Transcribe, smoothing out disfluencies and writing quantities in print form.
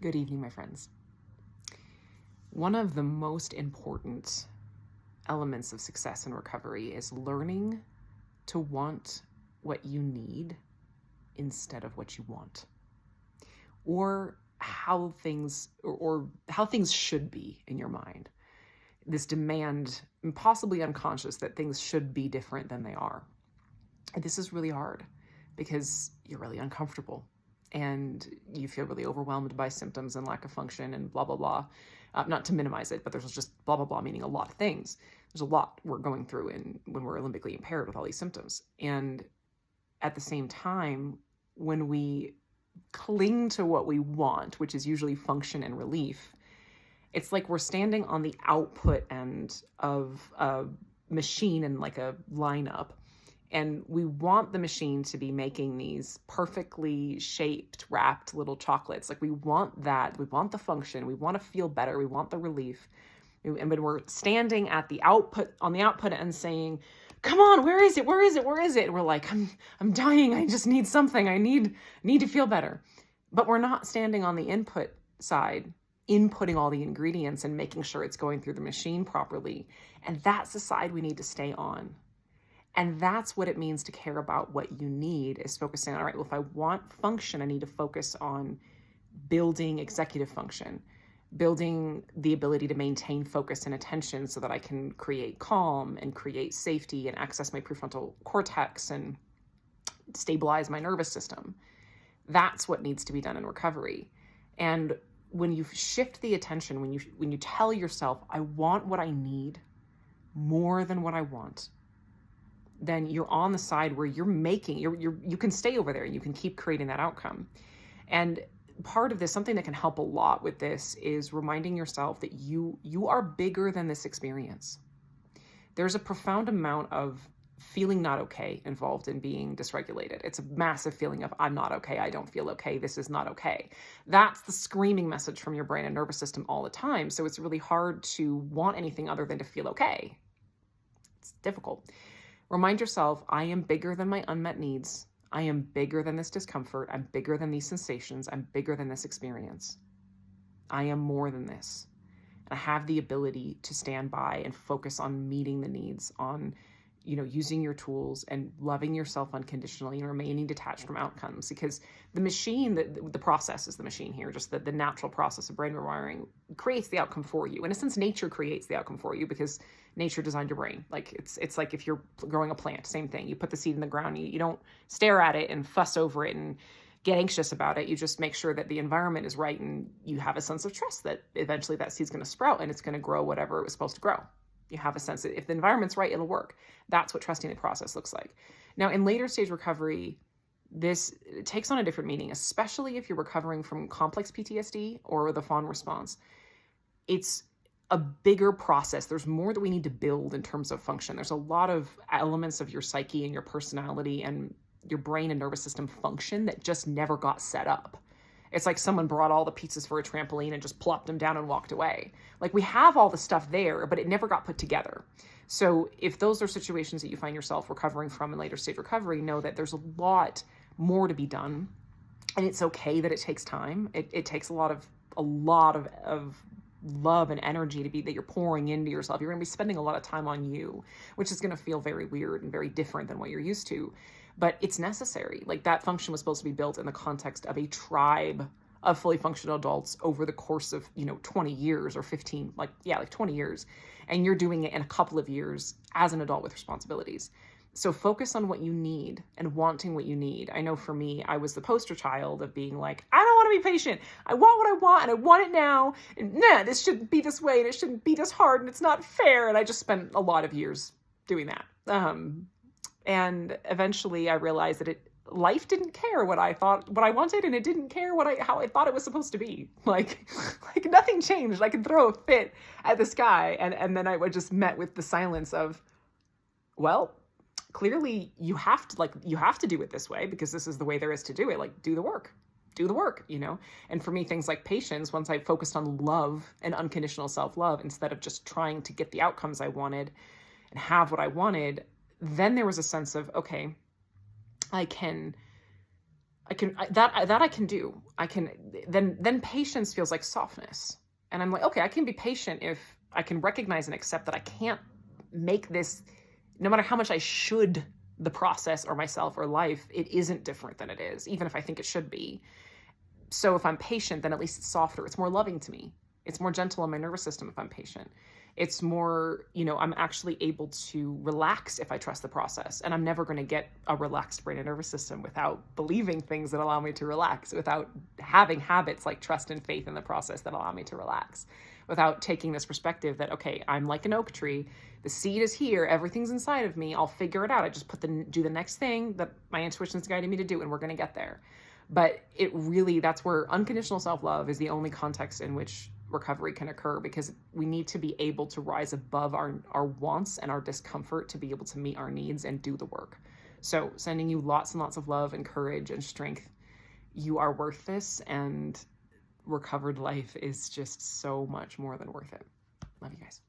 Good evening, my friends. One of the most important elements of success and recovery is learning to want what you need instead of what you want, or how things should be in your mind. This demand, possibly unconscious, that things should be different than they are. And this is really hard because you're really uncomfortable and you feel really overwhelmed by symptoms and lack of function and blah, blah, blah. Not to minimize it, but there's just blah, blah, blah, meaning a lot of things. There's a lot we're going through when we're limbically impaired with all these symptoms. And at the same time, when we cling to what we want, which is usually function and relief, it's like we're standing on the output end of a machine in like a lineup. And we want the machine to be making these perfectly shaped, wrapped little chocolates. Like we want that. We want the function. We want to feel better. We want the relief. And when we're standing at the output, on the output and saying, come on, where is it? Where is it? Where is it? And we're like, I'm dying. I just need something. I need to feel better. But we're not standing on the input side, inputting all the ingredients and making sure it's going through the machine properly. And that's the side we need to stay on. And that's what it means to care about what you need, is focusing on, all right, well, if I want function, I need to focus on building executive function, building the ability to maintain focus and attention so that I can create calm and create safety and access my prefrontal cortex and stabilize my nervous system. That's what needs to be done in recovery. And when you shift the attention, when you tell yourself, I want what I need more than what I want, then you're on the side where you're making, you can stay over there and you can keep creating that outcome. And part of this, something that can help a lot with this, is reminding yourself that you are bigger than this experience. There's a profound amount of feeling not okay involved in being dysregulated. It's a massive feeling of, I'm not okay, I don't feel okay, this is not okay. That's the screaming message from your brain and nervous system all the time. So it's really hard to want anything other than to feel okay. It's difficult. Remind yourself, I am bigger than my unmet needs. I am bigger than this discomfort. I'm bigger than these sensations. I'm bigger than this experience. I am more than this. And I have the ability to stand by and focus on meeting the needs, on using your tools and loving yourself unconditionally and remaining detached from outcomes. Because the machine, the process is the machine here, just the natural process of brain rewiring creates the outcome for you. In a sense, nature creates the outcome for you because nature designed your brain. Like it's like if you're growing a plant, same thing. You put the seed in the ground, you don't stare at it and fuss over it and get anxious about it. You just make sure that the environment is right and you have a sense of trust that eventually that seed's going to sprout and it's going to grow whatever it was supposed to grow. You have a sense that if the environment's right, it'll work. That's what trusting the process looks like. Now, in later stage recovery, this takes on a different meaning, especially if you're recovering from complex PTSD or the fawn response. It's a bigger process. There's more that we need to build in terms of function. There's a lot of elements of your psyche and your personality and your brain and nervous system function that just never got set up. It's like someone brought all the pieces for a trampoline and just plopped them down and walked away. Like we have all the stuff there, but it never got put together. So if those are situations that you find yourself recovering from in later stage recovery, know that there's a lot more to be done. And it's okay that it takes time. It takes a lot of love and energy that you're pouring into yourself. You're going to be spending a lot of time on you, which is going to feel very weird and very different than what you're used to. But it's necessary. Like that function was supposed to be built in the context of a tribe of fully functional adults over the course of, 20 years or 15, like 20 years. And you're doing it in a couple of years as an adult with responsibilities. So focus on what you need and wanting what you need. I know for me, I was the poster child of being like, I don't want to be patient. I want what I want and I want it now. And this shouldn't be this way and it shouldn't be this hard and it's not fair. And I just spent a lot of years doing that. And eventually I realized that life didn't care what I wanted, and it didn't care how I thought it was supposed to be. Like nothing changed. I could throw a fit at the sky, and then I would just met with the silence of, well, clearly you have to do it this way because this is the way there is to do it. Like do the work, And for me, things like patience, once I focused on love and unconditional self-love instead of just trying to get the outcomes I wanted and have what I wanted, then there was a sense of, okay, I can that I can do. I can, then patience feels like softness. And I'm like, okay, I can be patient if I can recognize and accept that I can't make this, no matter how much I should the process or myself or life, it isn't different than it is, even if I think it should be. So if I'm patient, then at least it's softer. It's more loving to me. It's more gentle on my nervous system if I'm patient. It's more, I'm actually able to relax if I trust the process. And I'm never going to get a relaxed brain and nervous system without believing things that allow me to relax, without having habits like trust and faith in the process that allow me to relax, without taking this perspective that, okay, I'm like an oak tree. The seed is here. Everything's inside of me. I'll figure it out. I just do the next thing that my intuition is guiding me to do, and we're going to get there. But that's where unconditional self-love is the only context in which recovery can occur, because we need to be able to rise above our wants and our discomfort to be able to meet our needs and do the work. So sending you lots and lots of love and courage and strength. You are worth this, and recovered life is just so much more than worth it. Love you guys.